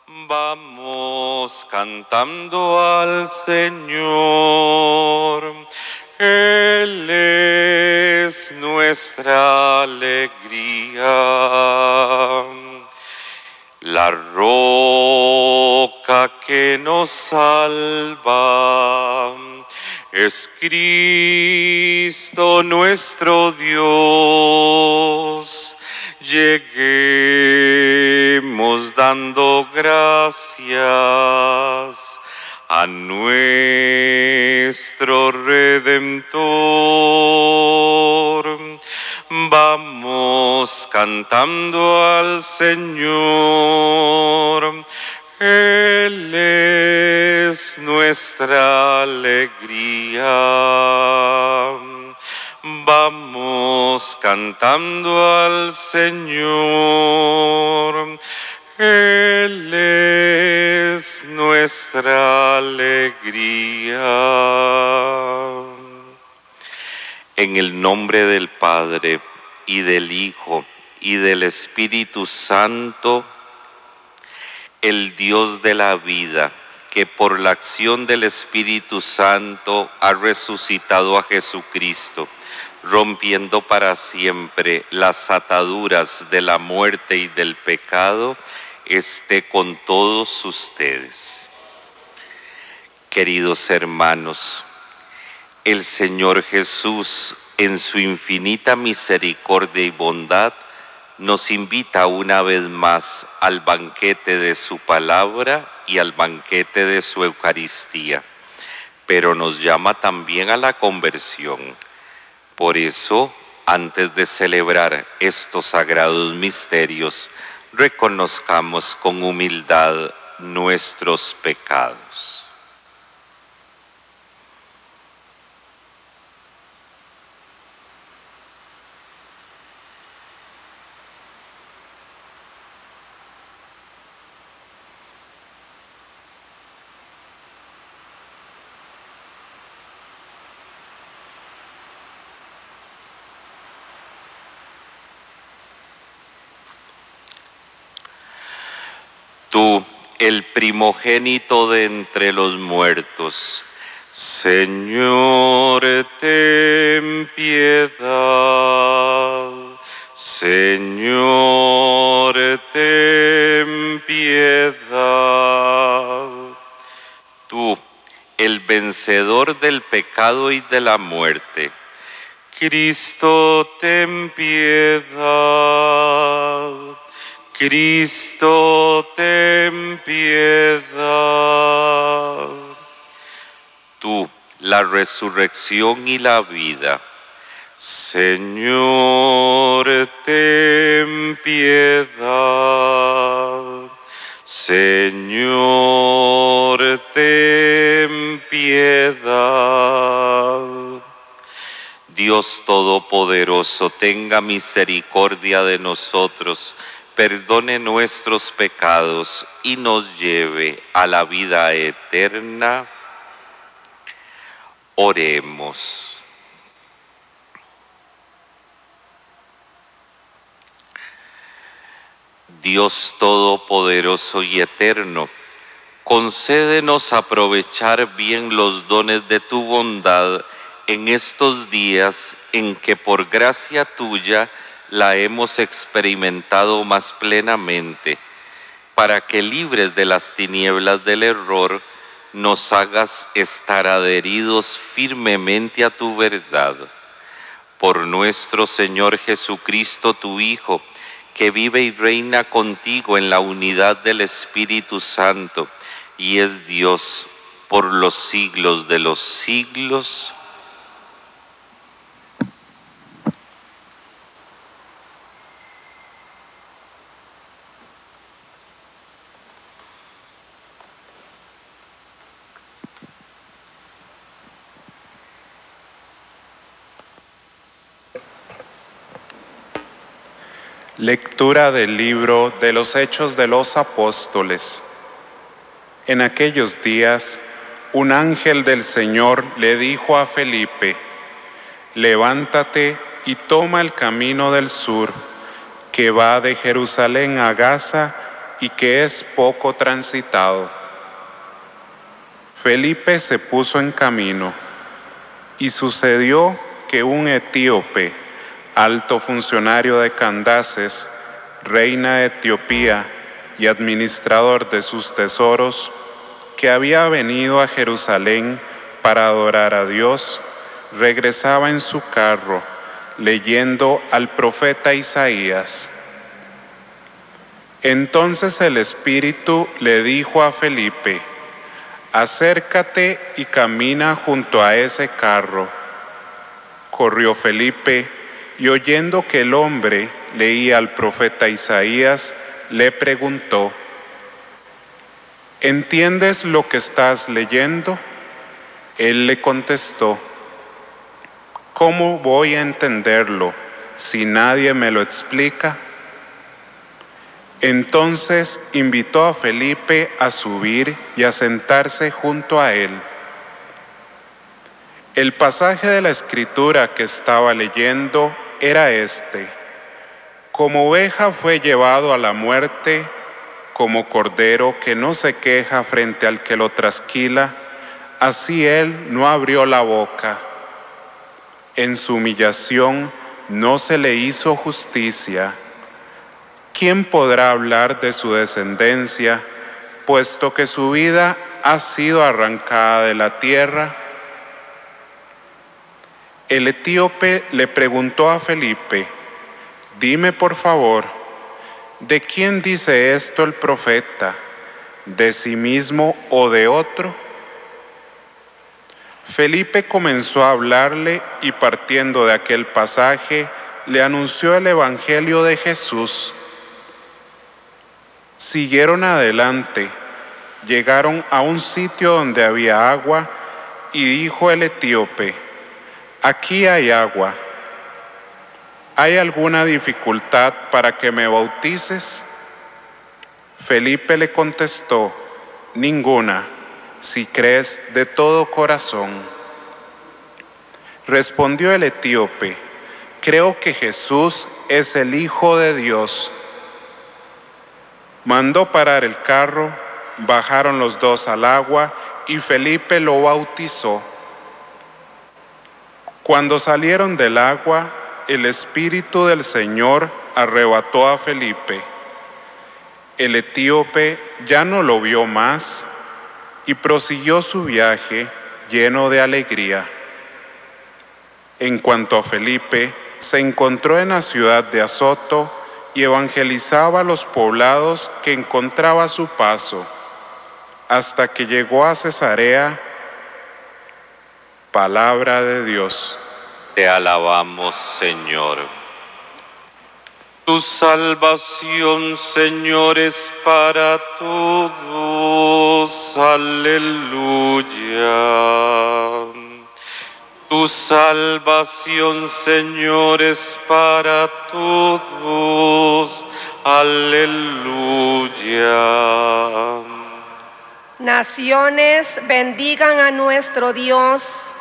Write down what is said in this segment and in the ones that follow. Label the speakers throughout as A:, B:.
A: Vamos cantando al Señor, Él es nuestra alegría. La roca que nos salva es Cristo nuestro Dios. Lleguemos dando gracias a nuestro Redentor. Vamos cantando al Señor, Él es nuestra alegría. Vamos cantando al Señor, Él es nuestra alegría. En el nombre del Padre, y del Hijo, y del Espíritu Santo, el Dios de la vida, que por la acción del Espíritu Santo ha resucitado a Jesucristo, rompiendo para siempre las ataduras de la muerte y del pecado, esté con todos ustedes. Queridos hermanos, el Señor Jesús, en su infinita misericordia y bondad, nos invita una vez más al banquete de su palabra y al banquete de su Eucaristía, pero nos llama también a la conversión. Por eso, antes de celebrar estos sagrados misterios, reconozcamos con humildad nuestros pecados. Tú, el primogénito de entre los muertos, Señor, ten piedad. Señor, ten piedad. Tú, el vencedor del pecado y de la muerte, Cristo, ten piedad. Cristo, ten piedad. Tú, la resurrección y la vida, Señor, ten piedad. Señor, ten piedad. Dios Todopoderoso, tenga misericordia de nosotros, perdone nuestros pecados y nos lleve a la vida eterna. Oremos. Dios Todopoderoso y eterno, concédenos aprovechar bien los dones de tu bondad en estos días en que por gracia tuya la hemos experimentado más plenamente, para que libres de las tinieblas del error, nos hagas estar adheridos firmemente a tu verdad. Por nuestro Señor Jesucristo, tu Hijo, que vive y reina contigo en la unidad del Espíritu Santo, y es Dios por los siglos de los siglos.
B: Lectura del libro de los Hechos de los Apóstoles. En aquellos días, un ángel del Señor le dijo a Felipe: levántate y toma el camino del sur, que va de Jerusalén a Gaza y que es poco transitado. Felipe se puso en camino, y sucedió que un etíope, alto funcionario de Candaces, reina de Etiopía y administrador de sus tesoros, que había venido a Jerusalén para adorar a Dios, regresaba en su carro leyendo al profeta Isaías. Entonces el Espíritu le dijo a Felipe: acércate y camina junto a ese carro. Corrió Felipe y, oyendo que el hombre leía al profeta Isaías, le preguntó: ¿entiendes lo que estás leyendo? Él le contestó: ¿cómo voy a entenderlo si nadie me lo explica? Entonces invitó a Felipe a subir y a sentarse junto a él. El pasaje de la Escritura que estaba leyendo era este: como oveja fue llevado a la muerte, como cordero que no se queja frente al que lo trasquila, así él no abrió la boca. En su humillación no se le hizo justicia. ¿Quién podrá hablar de su descendencia, puesto que su vida ha sido arrancada de la tierra? El etíope le preguntó a Felipe: dime por favor, ¿de quién dice esto el profeta? ¿De sí mismo o de otro? Felipe comenzó a hablarle y, partiendo de aquel pasaje, le anunció el Evangelio de Jesús. Siguieron adelante, llegaron a un sitio donde había agua, y dijo el etíope: aquí hay agua. ¿Hay alguna dificultad para que me bautices? Felipe le contestó: ninguna, si crees de todo corazón. Respondió el etíope: creo que Jesús es el Hijo de Dios. Mandó parar el carro, bajaron los dos al agua y Felipe lo bautizó. Cuando salieron del agua, el Espíritu del Señor arrebató a Felipe. El etíope ya no lo vio más y prosiguió su viaje lleno de alegría. En cuanto a Felipe, se encontró en la ciudad de Azoto y evangelizaba los poblados que encontraba a su paso, hasta que llegó a Cesarea. Palabra de Dios.
A: Te alabamos, Señor. Tu salvación, Señor, es para todos. Aleluya. Tu salvación, Señor, es para todos. Aleluya.
C: Naciones bendigan a nuestro Dios,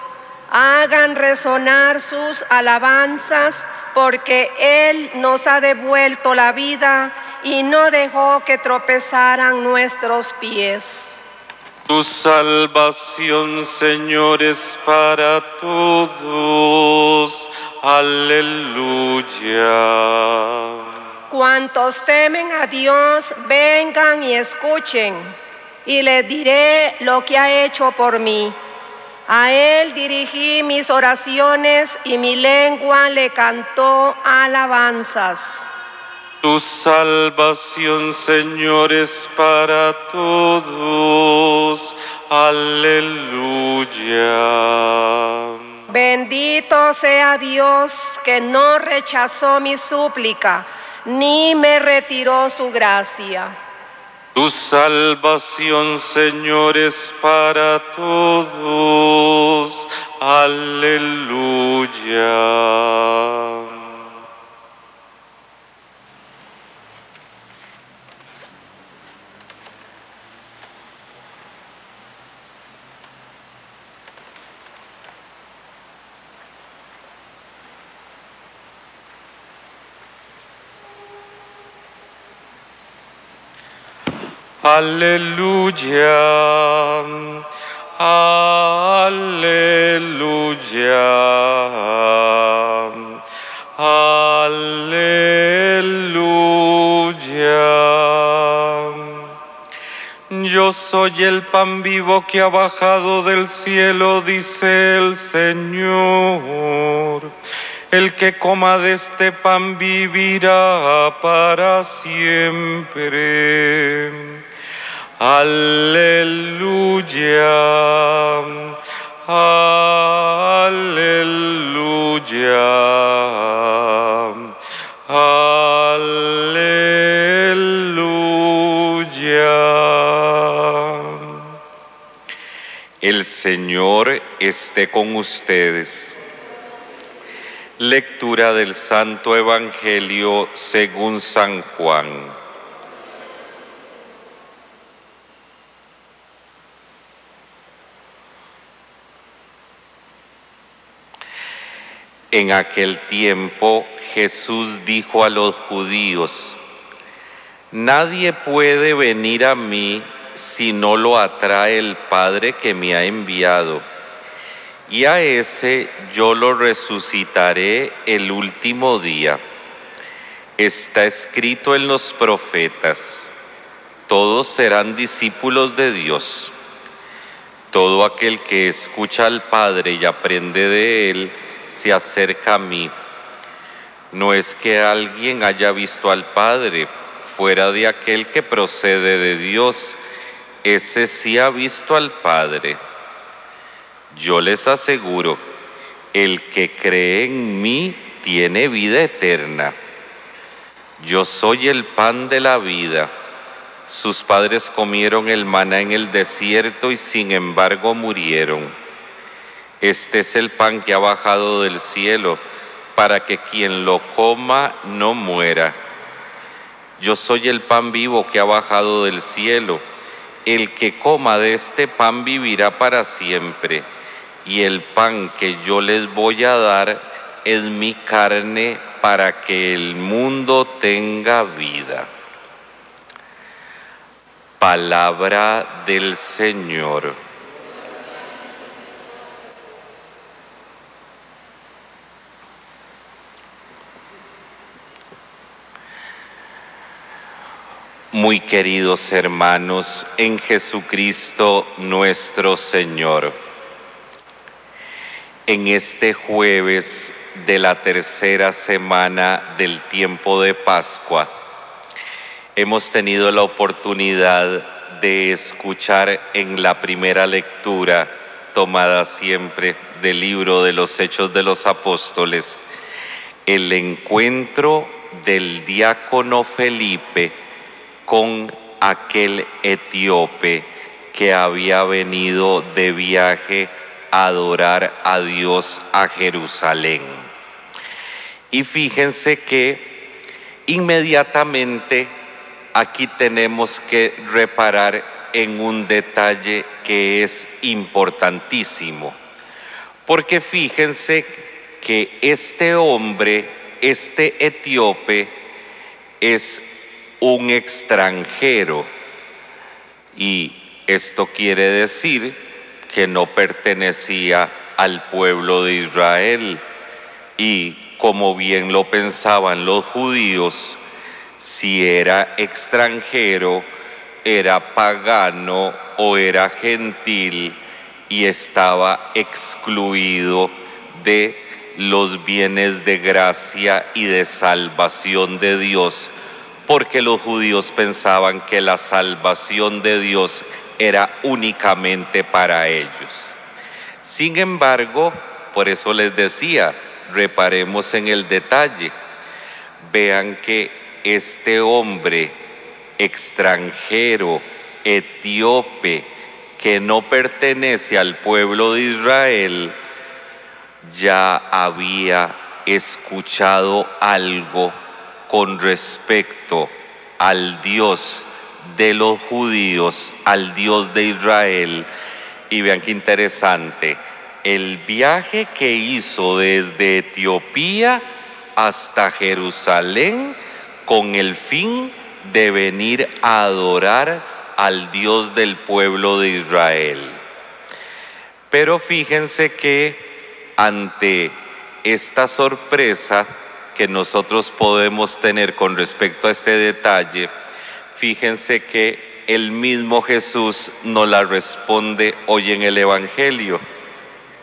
C: hagan resonar sus alabanzas, porque Él nos ha devuelto la vida y no dejó que tropezaran nuestros pies.
A: Tu salvación, Señor, es para todos. Aleluya.
C: Cuantos temen a Dios, vengan y escuchen, y les diré lo que ha hecho por mí. A Él dirigí mis oraciones y mi lengua le cantó alabanzas.
A: Tu salvación, Señor, es para todos. Aleluya.
C: Bendito sea Dios, que no rechazó mi súplica, ni me retiró su gracia.
A: Tu salvación, Señor, es para todos. Aleluya. Aleluya, aleluya, aleluya. Yo soy el pan vivo que ha bajado del cielo, dice el Señor. El que coma de este pan vivirá para siempre. Aleluya, aleluya, aleluya. El Señor esté con ustedes. Lectura del Santo Evangelio según San Juan. En aquel tiempo Jesús dijo a los judíos: nadie puede venir a mí si no lo atrae el Padre que me ha enviado. Y a ese yo lo resucitaré el último día. Está escrito en los profetas: todos serán discípulos de Dios. Todo aquel que escucha al Padre y aprende de Él, se acerca a mí. No es que alguien haya visto al Padre, fuera de aquel que procede de Dios, ese sí ha visto al Padre. Yo les aseguro, el que cree en mí tiene vida eterna. Yo soy el pan de la vida. Sus padres comieron el maná en el desierto y sin embargo murieron. Este es el pan que ha bajado del cielo, para que quien lo coma no muera. Yo soy el pan vivo que ha bajado del cielo. El que coma de este pan vivirá para siempre. Y el pan que yo les voy a dar es mi carne, para que el mundo tenga vida. Palabra del Señor. Muy queridos hermanos en Jesucristo nuestro Señor, en este jueves de la tercera semana del tiempo de Pascua, hemos tenido la oportunidad de escuchar en la primera lectura, tomada siempre del libro de los Hechos de los Apóstoles, el encuentro del diácono Felipe con aquel etíope que había venido de viaje a adorar a Dios a Jerusalén. Y fíjense que inmediatamente aquí tenemos que reparar en un detalle que es importantísimo, porque fíjense que este hombre, este etíope, es un extranjero, y esto quiere decir que no pertenecía al pueblo de Israel, y como bien lo pensaban los judíos, si era extranjero, era pagano o era gentil y estaba excluido de los bienes de gracia y de salvación de Dios, porque los judíos pensaban que la salvación de Dios era únicamente para ellos. Sin embargo, por eso les decía, reparemos en el detalle. Vean que este hombre extranjero, etíope, que no pertenece al pueblo de Israel, ya había escuchado algo con respecto al Dios de los judíos, al Dios de Israel. Y vean qué interesante, el viaje que hizo desde Etiopía hasta Jerusalén con el fin de venir a adorar al Dios del pueblo de Israel. Pero fíjense que ante esta sorpresa que nosotros podemos tener con respecto a este detalle, fíjense que el mismo Jesús nos la responde hoy en el Evangelio,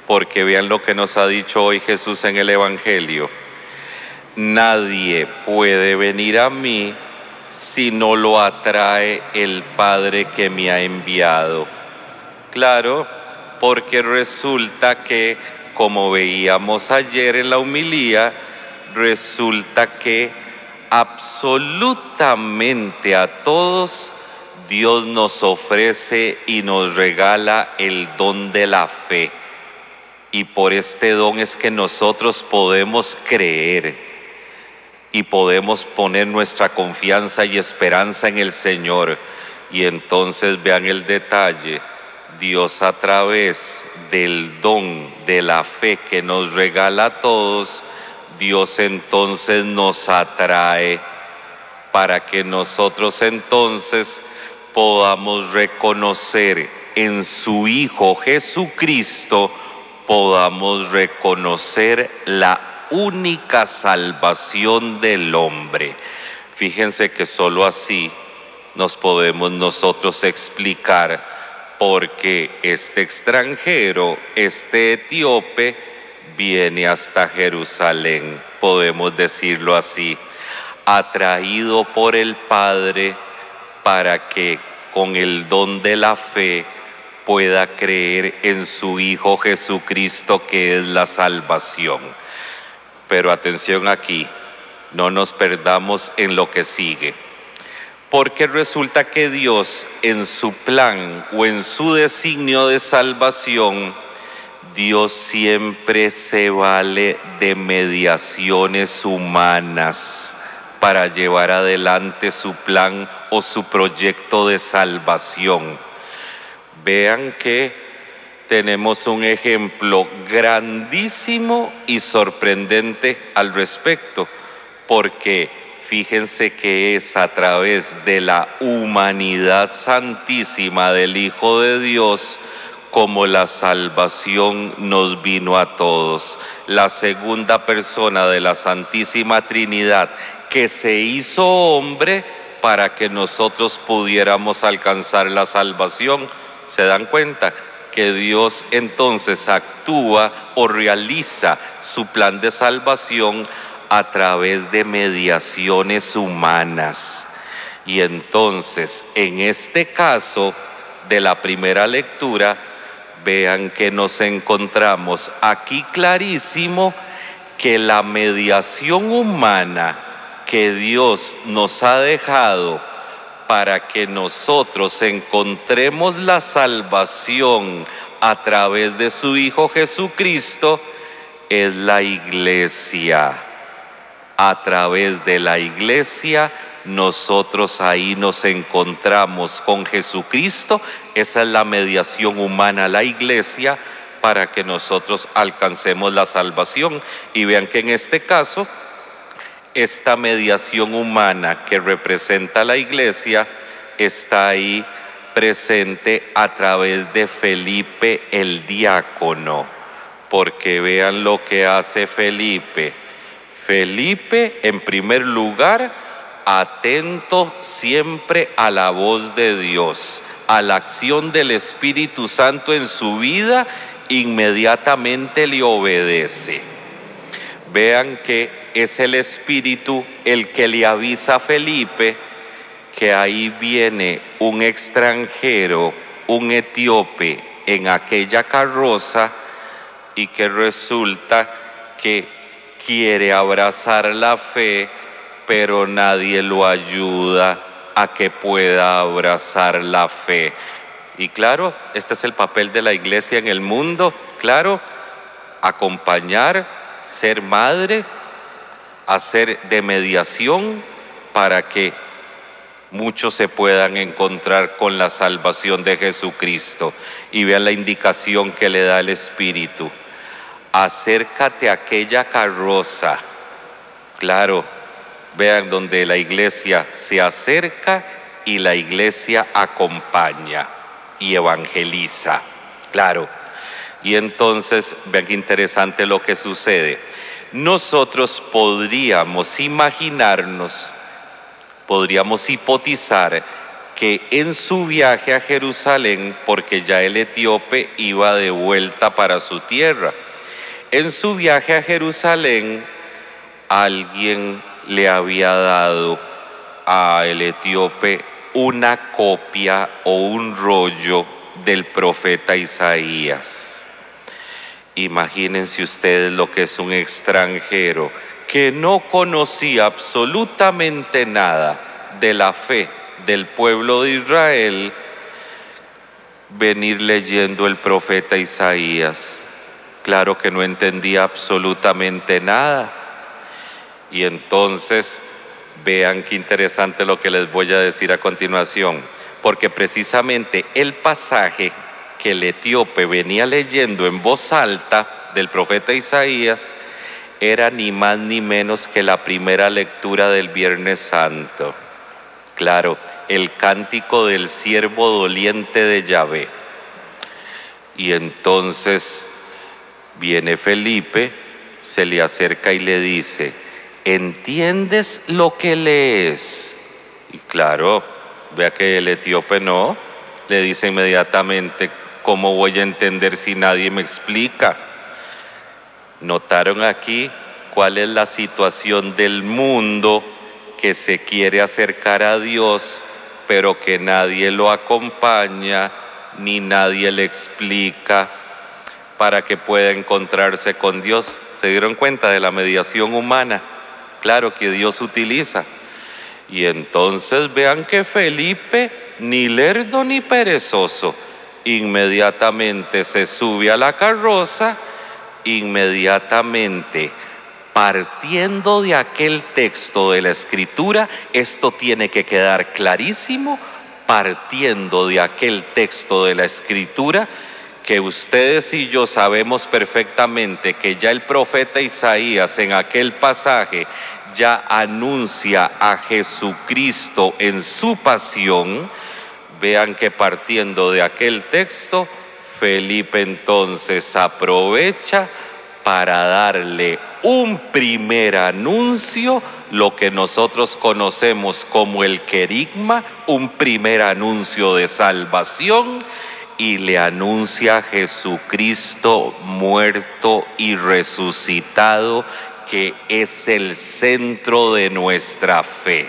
A: porque vean lo que nos ha dicho hoy Jesús en el Evangelio: nadie puede venir a mí si no lo atrae el Padre que me ha enviado. Claro, porque resulta que, como veíamos ayer en la homilía, resulta que absolutamente a todos Dios nos ofrece y nos regala el don de la fe. Y por este don es que nosotros podemos creer y podemos poner nuestra confianza y esperanza en el Señor. Y entonces vean el detalle: Dios, a través del don de la fe que nos regala a todos, Dios entonces nos atrae para que nosotros entonces podamos reconocer en su Hijo Jesucristo, podamos reconocer la única salvación del hombre. Fíjense que solo así nos podemos nosotros explicar por qué este extranjero, este etíope, viene hasta Jerusalén. Podemos decirlo así: atraído por el Padre para que con el don de la fe pueda creer en su Hijo Jesucristo, que es la salvación. Pero atención aquí, no nos perdamos en lo que sigue, porque resulta que Dios, en su plan o en su designio de salvación, Dios siempre se vale de mediaciones humanas para llevar adelante su plan o su proyecto de salvación. Vean que tenemos un ejemplo grandísimo y sorprendente al respecto, porque fíjense que es a través de la humanidad santísima del Hijo de Dios como la salvación nos vino a todos. La segunda persona de la Santísima Trinidad, que se hizo hombre para que nosotros pudiéramos alcanzar la salvación. ¿Se dan cuenta? Que Dios entonces actúa o realiza su plan de salvación a través de mediaciones humanas. Y entonces, en este caso de la primera lectura, vean que nos encontramos aquí clarísimo que la mediación humana que Dios nos ha dejado para que nosotros encontremos la salvación a través de su Hijo Jesucristo es la iglesia. A través de la iglesia nosotros ahí nos encontramos con Jesucristo. Esa es la mediación humana, la iglesia, para que nosotros alcancemos la salvación. Y vean que en este caso, esta mediación humana que representa la iglesia está ahí presente a través de Felipe el diácono, porque vean lo que hace Felipe. Felipe, en primer lugar, atento siempre a la voz de Dios, a la acción del Espíritu Santo en su vida, inmediatamente le obedece. Vean que es el Espíritu el que le avisa a Felipe que ahí viene un extranjero, un etíope, en aquella carroza, y que resulta que quiere abrazar la fe, pero nadie lo ayuda a que pueda abrazar la fe. Y claro, este es el papel de la iglesia en el mundo, claro, acompañar, ser madre, hacer de mediación para que muchos se puedan encontrar con la salvación de Jesucristo. Y vean la indicación que le da el Espíritu: acércate a aquella carroza. Claro, vean donde la iglesia se acerca y la iglesia acompaña y evangeliza. Claro. Y entonces, vean qué interesante lo que sucede. Nosotros podríamos imaginarnos, podríamos hipotizar que en su viaje a Jerusalén, porque ya el etíope iba de vuelta para su tierra, en su viaje a Jerusalén, alguien le había dado al etíope una copia o un rollo del profeta Isaías. Imagínense ustedes lo que es un extranjero que no conocía absolutamente nada de la fe del pueblo de Israel, venir leyendo el profeta Isaías. Claro que no entendía absolutamente nada. Y entonces, vean qué interesante lo que les voy a decir a continuación, porque precisamente el pasaje que el etíope venía leyendo en voz alta del profeta Isaías era ni más ni menos que la primera lectura del Viernes Santo. Claro, el cántico del siervo doliente de Yahvé. Y entonces viene Felipe, se le acerca y le dice: ¿entiendes lo que lees? Y claro, vea que el etíope no, le dice inmediatamente: ¿cómo voy a entender si nadie me explica? ¿Notaron aquí cuál es la situación del mundo que se quiere acercar a Dios, pero que nadie lo acompaña ni nadie le explica para que pueda encontrarse con Dios? ¿Se dieron cuenta de la mediación humana? Claro, que Dios utiliza. Y entonces vean que Felipe, ni lerdo ni perezoso, inmediatamente se sube a la carroza, inmediatamente partiendo de aquel texto de la Escritura. Esto tiene que quedar clarísimo, partiendo de aquel texto de la Escritura, que ustedes y yo sabemos perfectamente que ya el profeta Isaías en aquel pasaje ya anuncia a Jesucristo en su pasión. Vean que partiendo de aquel texto, Felipe entonces aprovecha para darle un primer anuncio, lo que nosotros conocemos como el querigma, un primer anuncio de salvación, y le anuncia a Jesucristo muerto y resucitado, que es el centro de nuestra fe.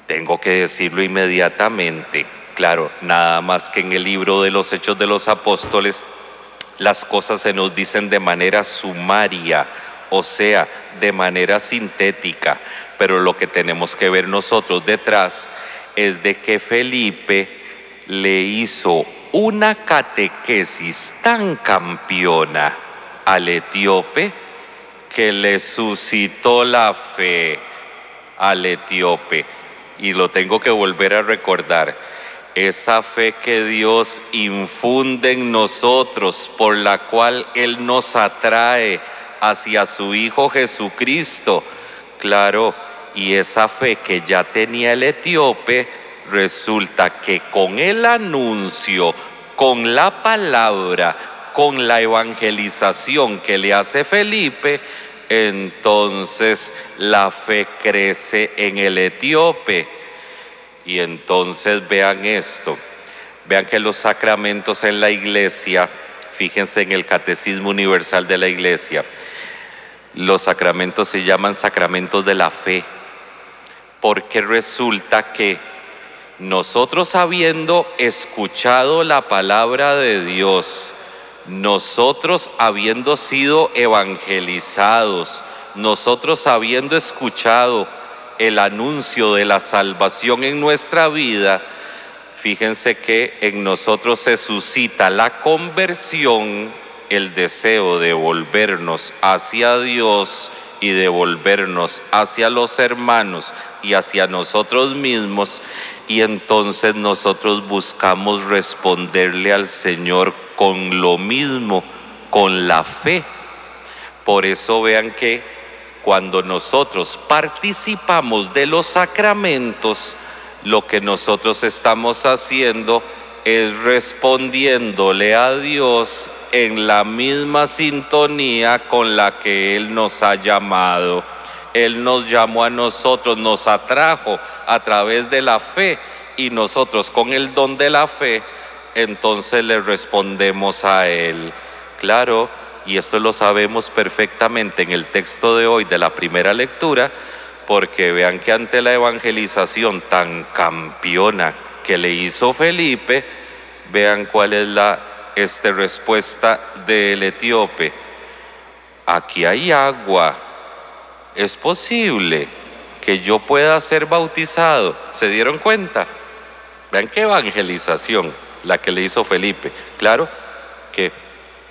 A: Tengo que decirlo inmediatamente. Claro, nada más que en el libro de los Hechos de los Apóstoles las cosas se nos dicen de manera sumaria, o sea, de manera sintética, pero lo que tenemos que ver nosotros detrás es de que Felipe le hizo una catequesis tan campeona al etíope que le suscitó la fe al etíope. Y lo tengo que volver a recordar: esa fe que Dios infunde en nosotros, por la cual Él nos atrae hacia su Hijo Jesucristo. Claro, y esa fe que ya tenía el etíope, resulta que con el anuncio, con la palabra, con la evangelización que le hace Felipe, entonces la fe crece en el etíope. Y entonces vean esto, vean que los sacramentos en la iglesia, fíjense en el Catecismo Universal de la Iglesia, los sacramentos se llaman sacramentos de la fe, porque resulta que nosotros, habiendo escuchado la palabra de Dios, nosotros habiendo sido evangelizados, nosotros habiendo escuchado el anuncio de la salvación en nuestra vida, fíjense que en nosotros se suscita la conversión, el deseo de volvernos hacia Dios y de volvernos hacia los hermanos y hacia nosotros mismos, y entonces nosotros buscamos responderle al Señor con lo mismo, con la fe. Por eso vean que cuando nosotros participamos de los sacramentos, lo que nosotros estamos haciendo es respondiéndole a Dios en la misma sintonía con la que Él nos ha llamado. Él nos llamó a nosotros, nos atrajo a través de la fe, y nosotros con el don de la fe, entonces le respondemos a Él. Claro, y esto lo sabemos perfectamente en el texto de hoy de la primera lectura, porque vean que ante la evangelización tan campeona que le hizo Felipe, vean cuál es la respuesta del etíope. Aquí hay agua, es posible que yo pueda ser bautizado. ¿Se dieron cuenta? Vean qué evangelización la que le hizo Felipe. Claro que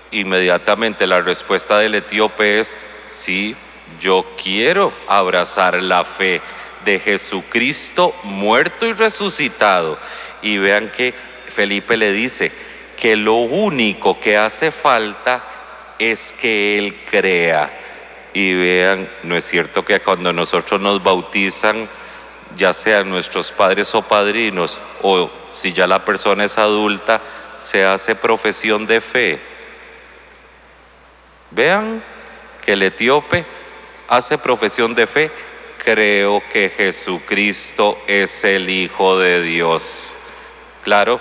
A: inmediatamente la respuesta del etíope es: sí, yo quiero abrazar la fe de Jesucristo muerto y resucitado. Y vean que Felipe le dice que lo único que hace falta es que él crea. Y vean, ¿no es cierto que cuando nosotros nos bautizan, ya sean nuestros padres o padrinos, o si ya la persona es adulta, se hace profesión de fe? Vean que el etíope hace profesión de fe: creo que Jesucristo es el Hijo de Dios. Claro,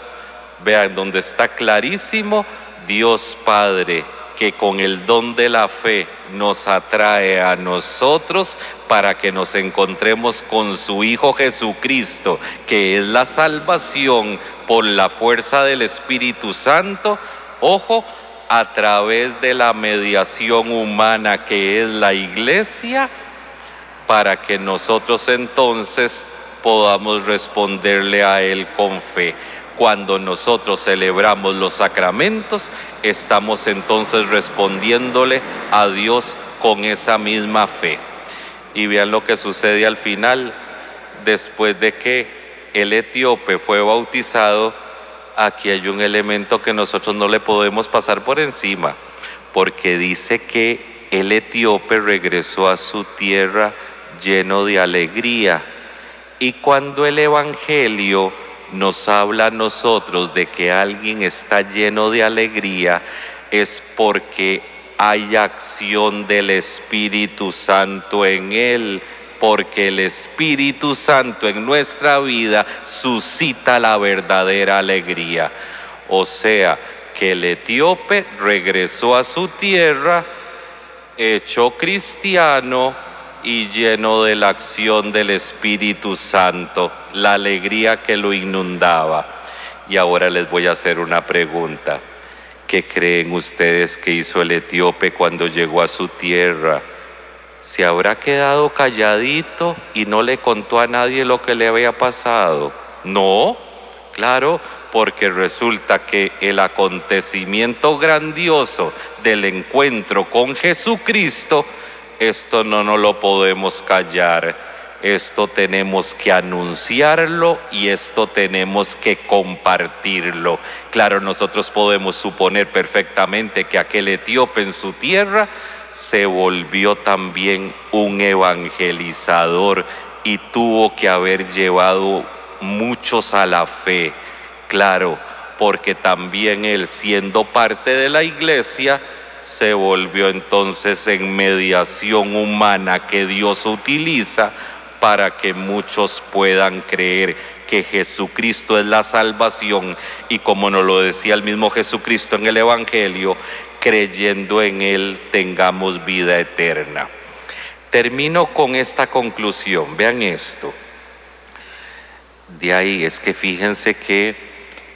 A: vean donde está clarísimo Dios Padre, que con el don de la fe nos atrae a nosotros para que nos encontremos con su Hijo Jesucristo, que es la salvación por la fuerza del Espíritu Santo. Ojo, a través de la mediación humana que es la Iglesia, para que nosotros entonces podamos responderle a Él con fe. Cuando nosotros celebramos los sacramentos, estamos entonces respondiéndole a Dios con esa misma fe. Y vean lo que sucede al final, después de que el etíope fue bautizado. Aquí hay un elemento que nosotros no le podemos pasar por encima, porque dice que el etíope regresó a su tierra lleno de alegría. Y cuando el Evangelio nos habla a nosotros de que alguien está lleno de alegría, es porque hay acción del Espíritu Santo en él, porque el Espíritu Santo en nuestra vida suscita la verdadera alegría. O sea, que el etíope regresó a su tierra hecho cristiano y lleno de la acción del Espíritu Santo, la alegría que lo inundaba. Y ahora les voy a hacer una pregunta. ¿Qué creen ustedes que hizo el etíope cuando llegó a su tierra? ¿Se habrá quedado calladito y no le contó a nadie lo que le había pasado? No, claro, porque resulta que el acontecimiento grandioso del encuentro con Jesucristo, esto no nos lo podemos callar, esto tenemos que anunciarlo y esto tenemos que compartirlo. Claro, nosotros podemos suponer perfectamente que aquel etíope en su tierra se volvió también un evangelizador y tuvo que haber llevado muchos a la fe. Claro, porque también él, siendo parte de la iglesia, se volvió entonces en mediación humana que Dios utiliza para que muchos puedan creer que Jesucristo es la salvación, y como nos lo decía el mismo Jesucristo en el Evangelio, creyendo en Él tengamos vida eterna. Termino con esta conclusión, vean esto. De ahí es que fíjense que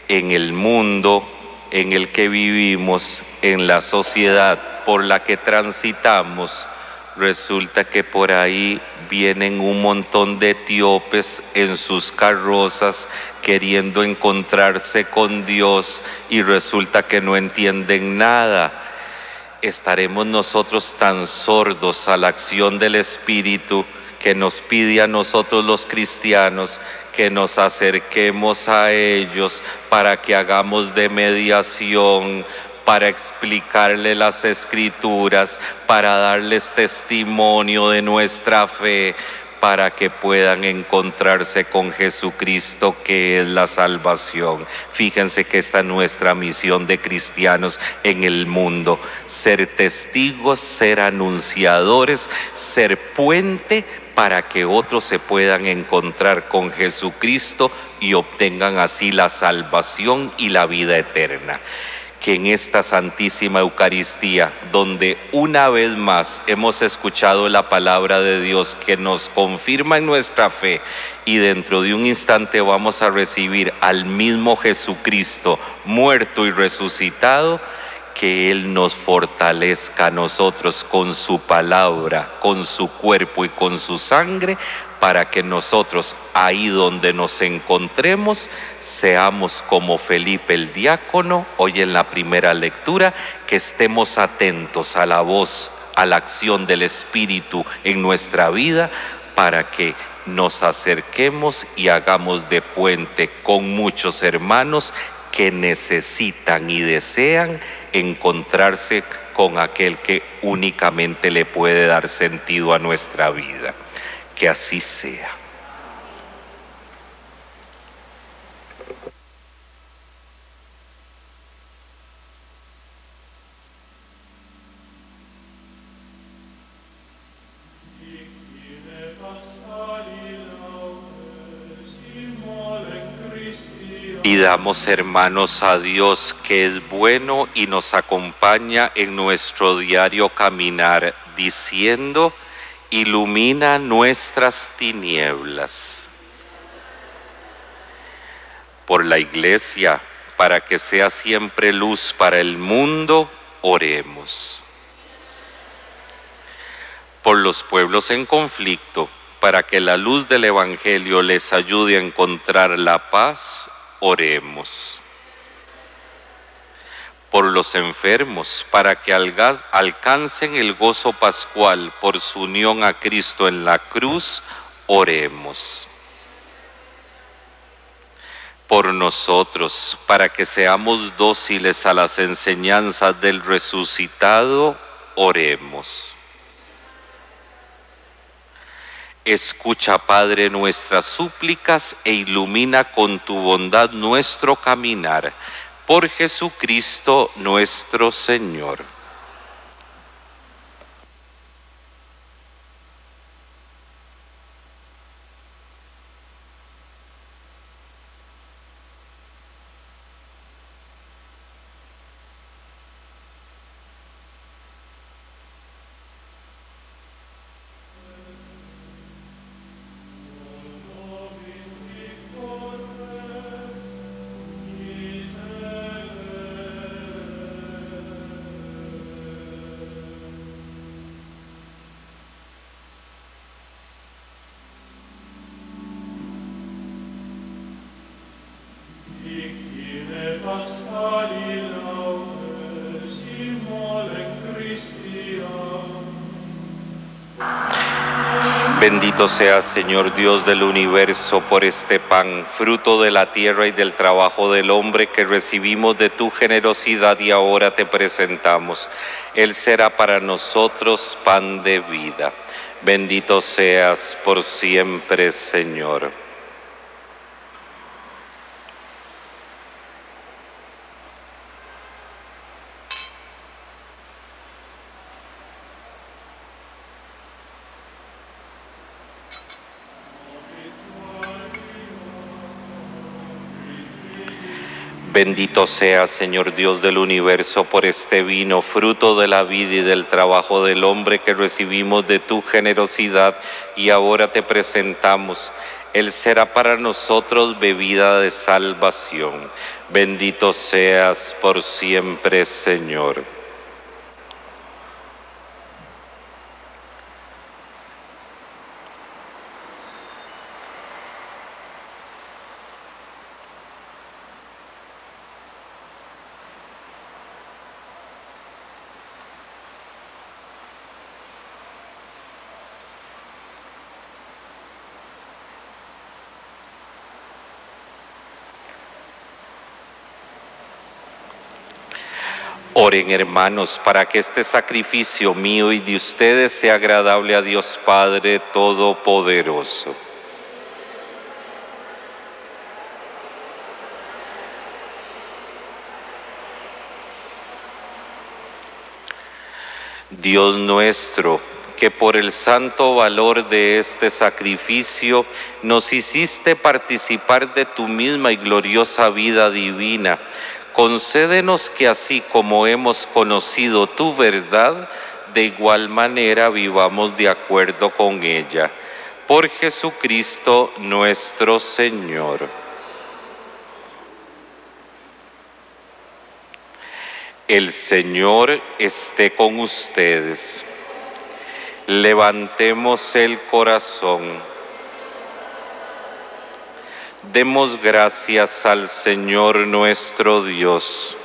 A: en el mundo en el que vivimos, en la sociedad por la que transitamos, resulta que por ahí vienen un montón de etíopes en sus carrozas queriendo encontrarse con Dios y resulta que no entienden nada. ¿Estaremos nosotros tan sordos a la acción del Espíritu que nos pide a nosotros los cristianos que nos acerquemos a ellos para que hagamos de mediación, para explicarle las Escrituras, para darles testimonio de nuestra fe, para que puedan encontrarse con Jesucristo, que es la salvación. Fíjense que esta es nuestra misión de cristianos en el mundo: ser testigos, ser anunciadores, ser puente para que otros se puedan encontrar con Jesucristo y obtengan así la salvación y la vida eterna. Que en esta Santísima Eucaristía, donde una vez más hemos escuchado la palabra de Dios que nos confirma en nuestra fe, y dentro de un instante vamos a recibir al mismo Jesucristo muerto y resucitado, que Él nos fortalezca a nosotros con su palabra, con su cuerpo y con su sangre, para que nosotros, ahí donde nos encontremos, seamos como Felipe el diácono, hoy en la primera lectura, que estemos atentos a la voz, a la acción del Espíritu en nuestra vida, para que nos acerquemos y hagamos de puente con muchos hermanos que necesitan y desean encontrarse con aquel que únicamente le puede dar sentido a nuestra vida. Que así sea. Pidamos, hermanos, a Dios, que es bueno y nos acompaña en nuestro diario caminar, diciendo: ilumina nuestras tinieblas. Por la Iglesia, para que sea siempre luz para el mundo, oremos. Por los pueblos en conflicto, para que la luz del Evangelio les ayude a encontrar la paz, oremos. Por los enfermos, para que alcancen el gozo pascual por su unión a Cristo en la cruz, oremos. Por nosotros, para que seamos dóciles a las enseñanzas del resucitado, oremos. Escucha, Padre, nuestras súplicas e ilumina con tu bondad nuestro caminar. Por Jesucristo nuestro Señor. Bendito seas, Señor Dios del universo, por este pan, fruto de la tierra y del trabajo del hombre, que recibimos de tu generosidad y ahora te presentamos. Él será para nosotros pan de vida. Bendito seas por siempre, Señor. Bendito seas, Señor Dios del universo, por este vino, fruto de la vida y del trabajo del hombre, que recibimos de tu generosidad y ahora te presentamos. Él será para nosotros bebida de salvación. Bendito seas por siempre, Señor. Oren, hermanos, para que este sacrificio mío y de ustedes sea agradable a Dios Padre Todopoderoso. Dios nuestro, que por el santo valor de este sacrificio nos hiciste participar de tu misma y gloriosa vida divina, concédenos que así como hemos conocido tu verdad, de igual manera vivamos de acuerdo con ella. Por Jesucristo nuestro Señor. El Señor esté con ustedes. Levantemos el corazón. Demos gracias al Señor nuestro Dios.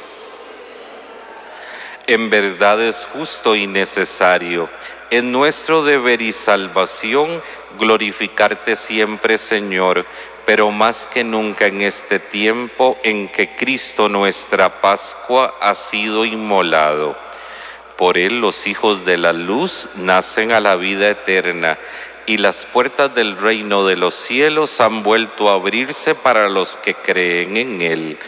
A: En verdad es justo y necesario, es nuestro deber y salvación glorificarte siempre, Señor, pero más que nunca en este tiempo en que Cristo nuestra Pascua ha sido inmolado. Por él los hijos de la luz nacen a la vida eterna, y las puertas del reino de los cielos han vuelto a abrirse para los que creen en él,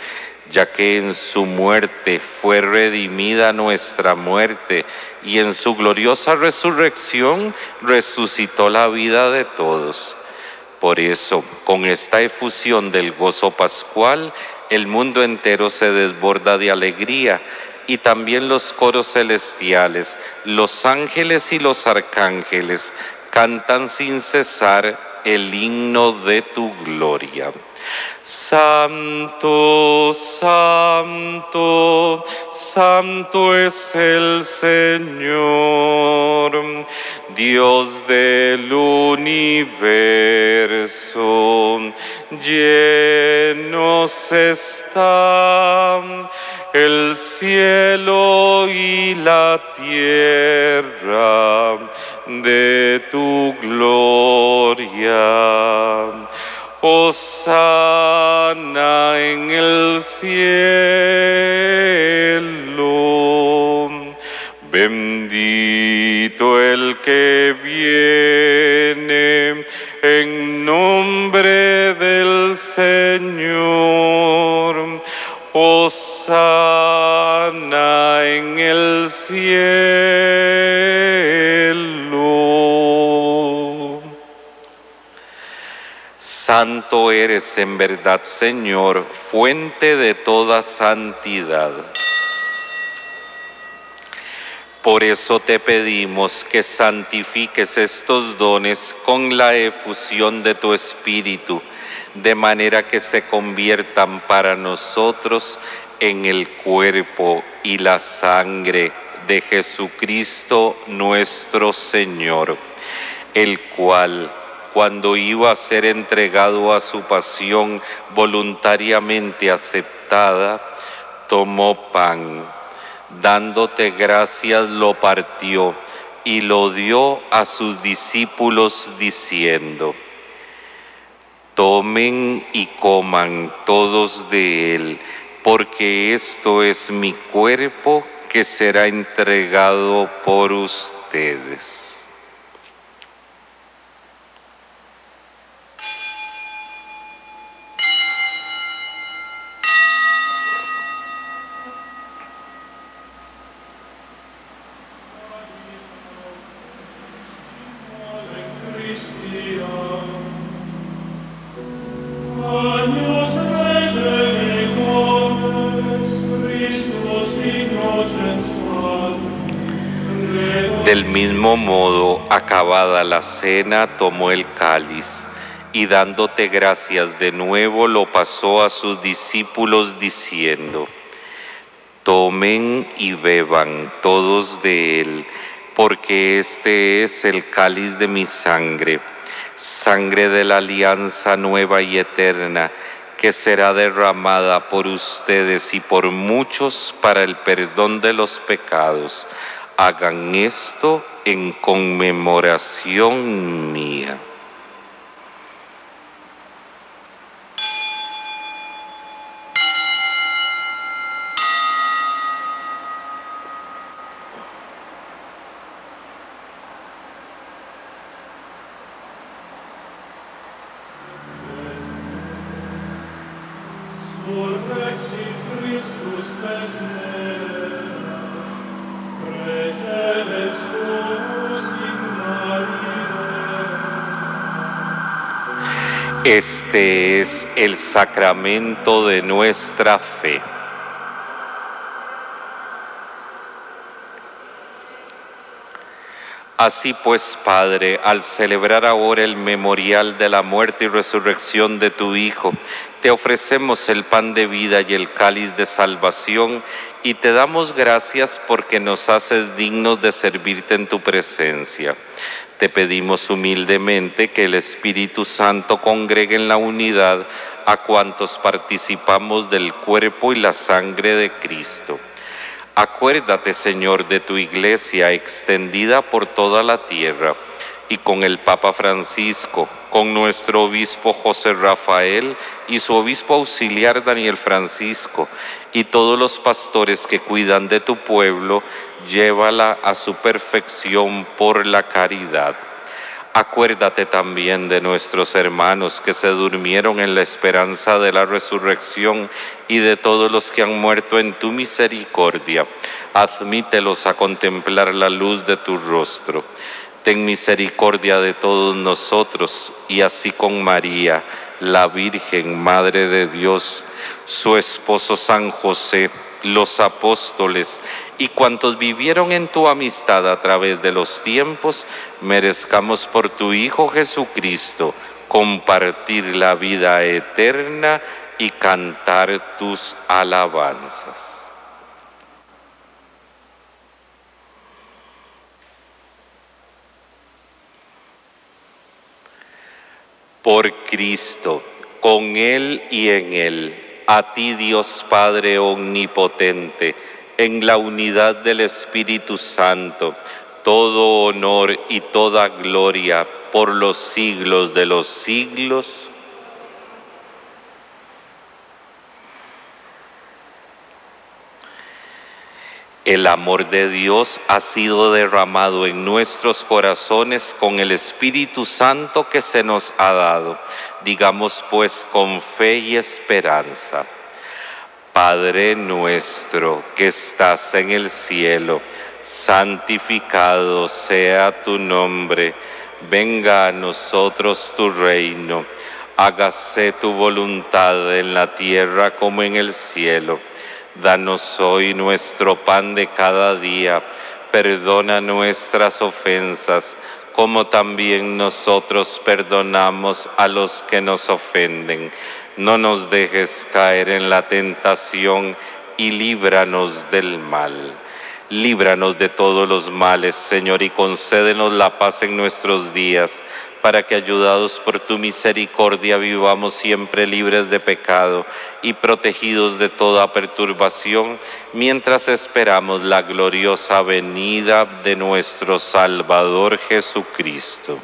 A: ya que en su muerte fue redimida nuestra muerte, y en su gloriosa resurrección resucitó la vida de todos. Por eso, con esta efusión del gozo pascual, el mundo entero se desborda de alegría, y también los coros celestiales, los ángeles y los arcángeles cantan sin cesar el himno de tu gloria. Santo, santo, santo es el Señor, Dios del universo. Llenos están el cielo y la tierra de tu gloria. Hosana en el cielo. Bendito el que viene en nombre del Señor. Hosana en el cielo. Santo eres en verdad, Señor, fuente de toda santidad. Por eso te pedimos que santifiques estos dones con la efusión de tu Espíritu, de manera que se conviertan para nosotros en el cuerpo y la sangre de Jesucristo nuestro Señor, el cual, cuando iba a ser entregado a su pasión voluntariamente aceptada, tomó pan, dándote gracias lo partió y lo dio a sus discípulos diciendo: tomen y coman todos de él, porque esto es mi cuerpo que será entregado por ustedes. Del mismo modo, acabada la cena, tomó el cáliz y dándote gracias de nuevo lo pasó a sus discípulos diciendo: tomen y beban todos de él, porque este es el cáliz de mi sangre, sangre de la alianza nueva y eterna, que será derramada por ustedes y por muchos para el perdón de los pecados. Hagan esto en conmemoración mía. Este es el sacramento de nuestra fe. Así pues, Padre, al celebrar ahora el memorial de la muerte y resurrección de tu Hijo, te ofrecemos el pan de vida y el cáliz de salvación y te damos gracias porque nos haces dignos de servirte en tu presencia. Te pedimos humildemente que el Espíritu Santo congregue en la unidad a cuantos participamos del cuerpo y la sangre de Cristo. Acuérdate, Señor, de tu Iglesia extendida por toda la tierra y con el Papa Francisco, con nuestro obispo José Rafael y su obispo auxiliar Daniel Francisco y todos los pastores que cuidan de tu pueblo, llévala a su perfección por la caridad. Acuérdate también de nuestros hermanos que se durmieron en la esperanza de la resurrección y de todos los que han muerto en tu misericordia. Admítelos a contemplar la luz de tu rostro. Ten misericordia de todos nosotros y así con María, la Virgen, Madre de Dios, su esposo San José, los apóstoles y cuantos vivieron en tu amistad a través de los tiempos, merezcamos por tu Hijo Jesucristo compartir la vida eterna y cantar tus alabanzas. Por Cristo, con Él y en Él, a ti Dios Padre omnipotente, en la unidad del Espíritu Santo, todo honor y toda gloria por los siglos de los siglos. El amor de Dios ha sido derramado en nuestros corazones con el Espíritu Santo que se nos ha dado. Digamos pues con fe y esperanza: Padre nuestro que estás en el cielo, santificado sea tu nombre. Venga a nosotros tu reino. Hágase tu voluntad en la tierra como en el cielo. Danos hoy nuestro pan de cada día. Perdona nuestras ofensas, como también nosotros perdonamos a los que nos ofenden. No nos dejes caer en la tentación y líbranos del mal. Líbranos de todos los males, Señor, y concédenos la paz en nuestros días, para que, ayudados por tu misericordia, vivamos siempre libres de pecado y protegidos de toda perturbación, mientras esperamos la gloriosa venida de nuestro Salvador Jesucristo.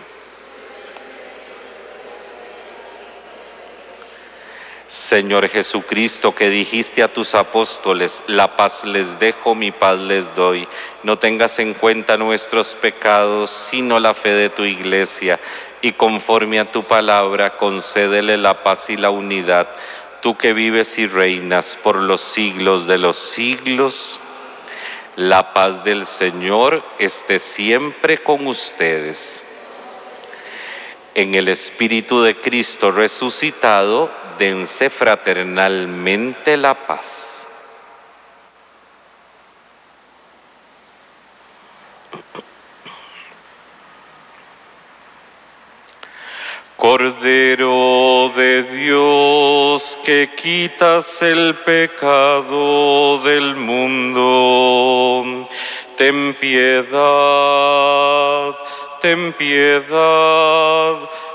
A: Señor Jesucristo, que dijiste a tus apóstoles: la paz les dejo, mi paz les doy. No tengas en cuenta nuestros pecados, sino la fe de tu Iglesia, y conforme a tu palabra, concédele la paz y la unidad. Tú que vives y reinas por los siglos de los siglos, la paz del Señor esté siempre con ustedes. En el Espíritu de Cristo resucitado, dense fraternalmente la paz. Cordero de Dios, que quitas el pecado del mundo, ten piedad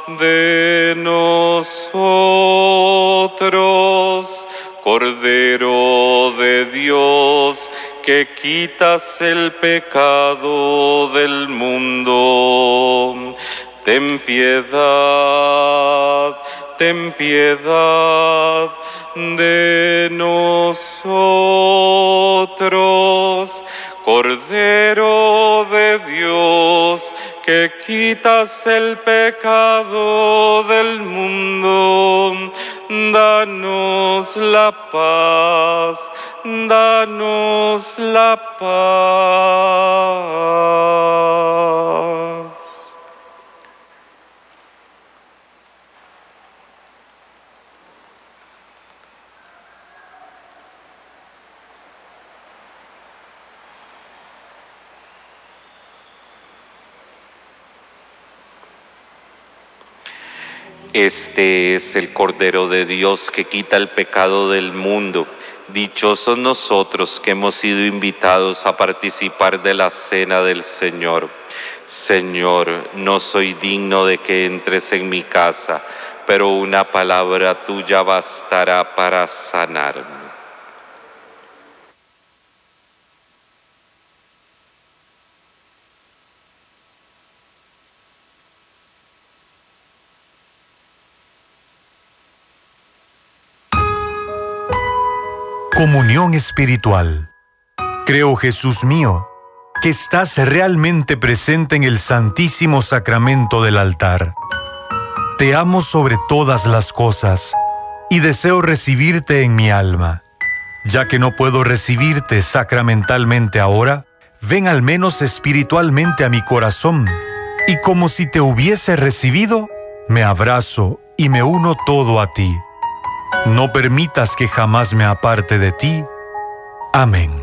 A: de nosotros. Cordero de Dios, que quitas el pecado del mundo, ten piedad de nosotros. Cordero de Dios, que quitas el pecado del mundo, danos la paz, danos la paz. Este es el Cordero de Dios que quita el pecado del mundo. Dichosos nosotros que hemos sido invitados a participar de la cena del Señor. Señor, no soy digno de que entres en mi casa, pero una palabra tuya bastará para sanarme.
D: Comunión espiritual. Creo, Jesús mío, que estás realmente presente en el Santísimo Sacramento del altar. Te amo sobre todas las cosas y deseo recibirte en mi alma. Ya que no puedo recibirte sacramentalmente ahora, ven al menos espiritualmente a mi corazón y como si te hubiese recibido, me abrazo y me uno todo a ti. No permitas que jamás me aparte de ti. Amén.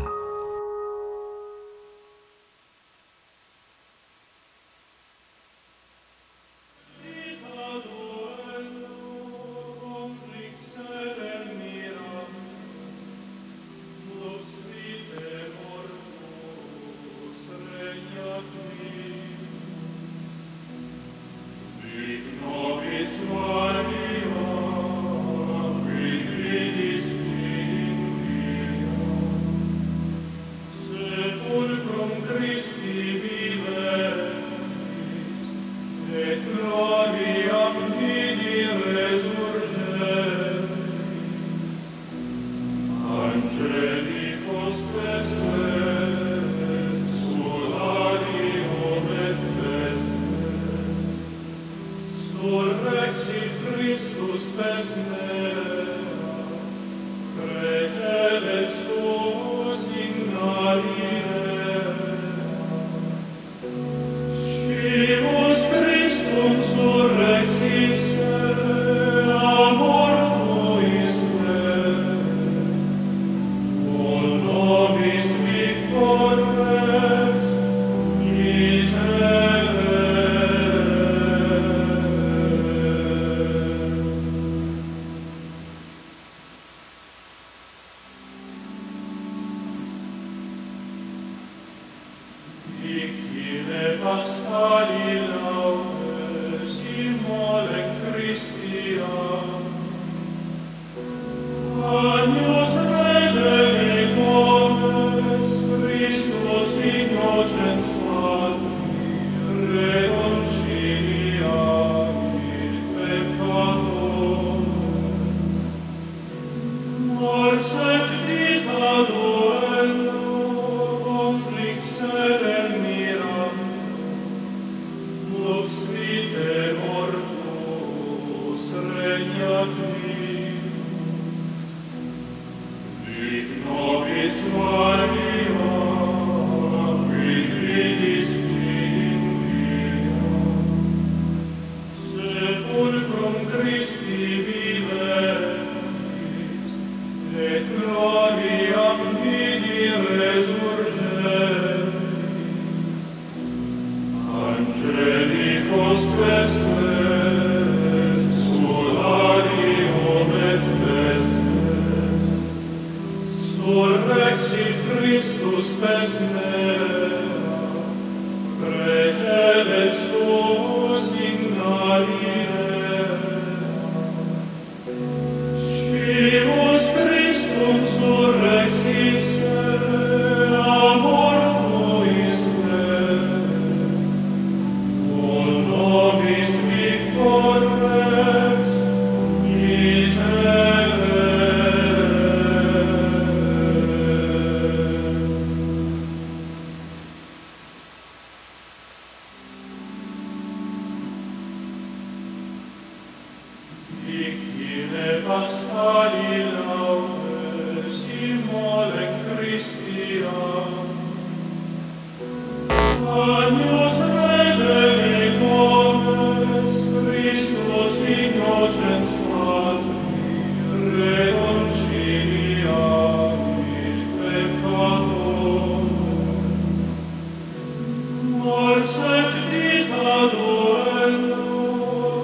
E: Forse ti caduendo,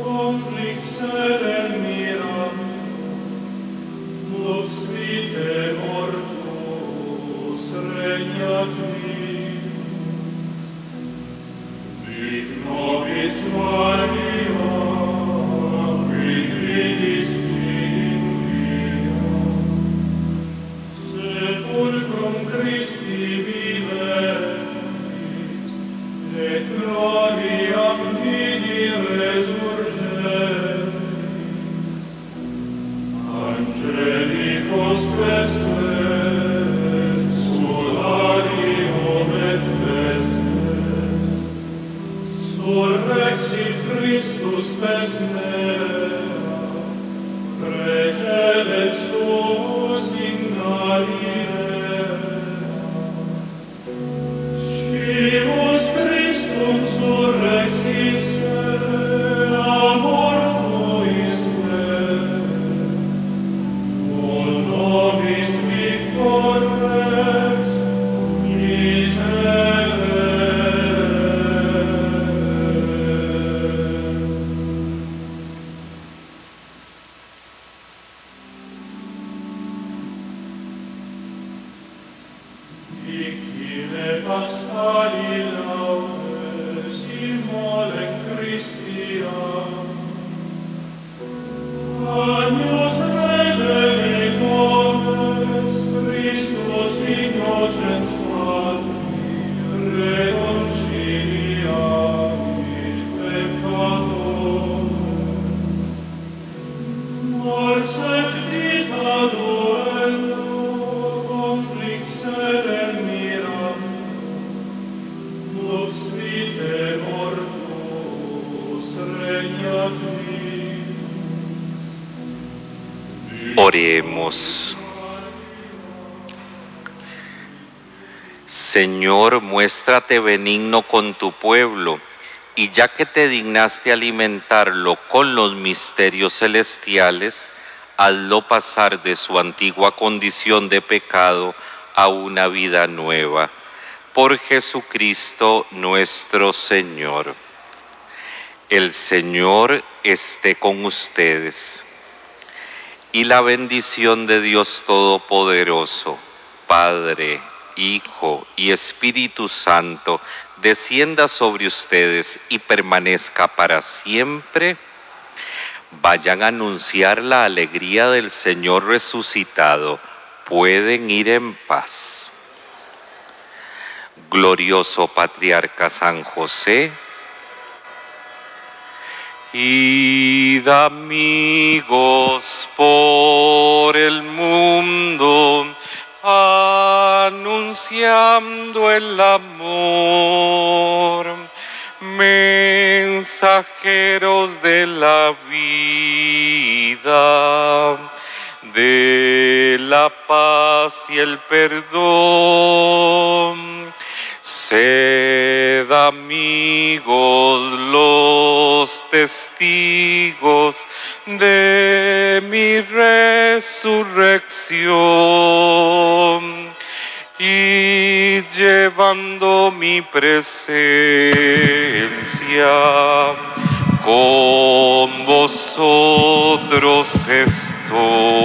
E: conflixe
A: Oremos. Señor, muéstrate benigno con tu pueblo, y ya que te dignaste alimentarlo con los misterios celestiales, hazlo pasar de su antigua condición de pecado a una vida nueva. Por Jesucristo nuestro Señor. El Señor esté con ustedes. Y la bendición de Dios Todopoderoso, Padre, Hijo y Espíritu Santo, descienda sobre ustedes y permanezca para siempre. Vayan a anunciar la alegría del Señor resucitado. Pueden ir en paz. Glorioso Patriarca San José, id amigos por el mundo, anunciando el amor, mensajeros de la vida, de la paz y el perdón. Sed amigos los testigos de mi resurrección, y llevando mi presencia, con vosotros estoy.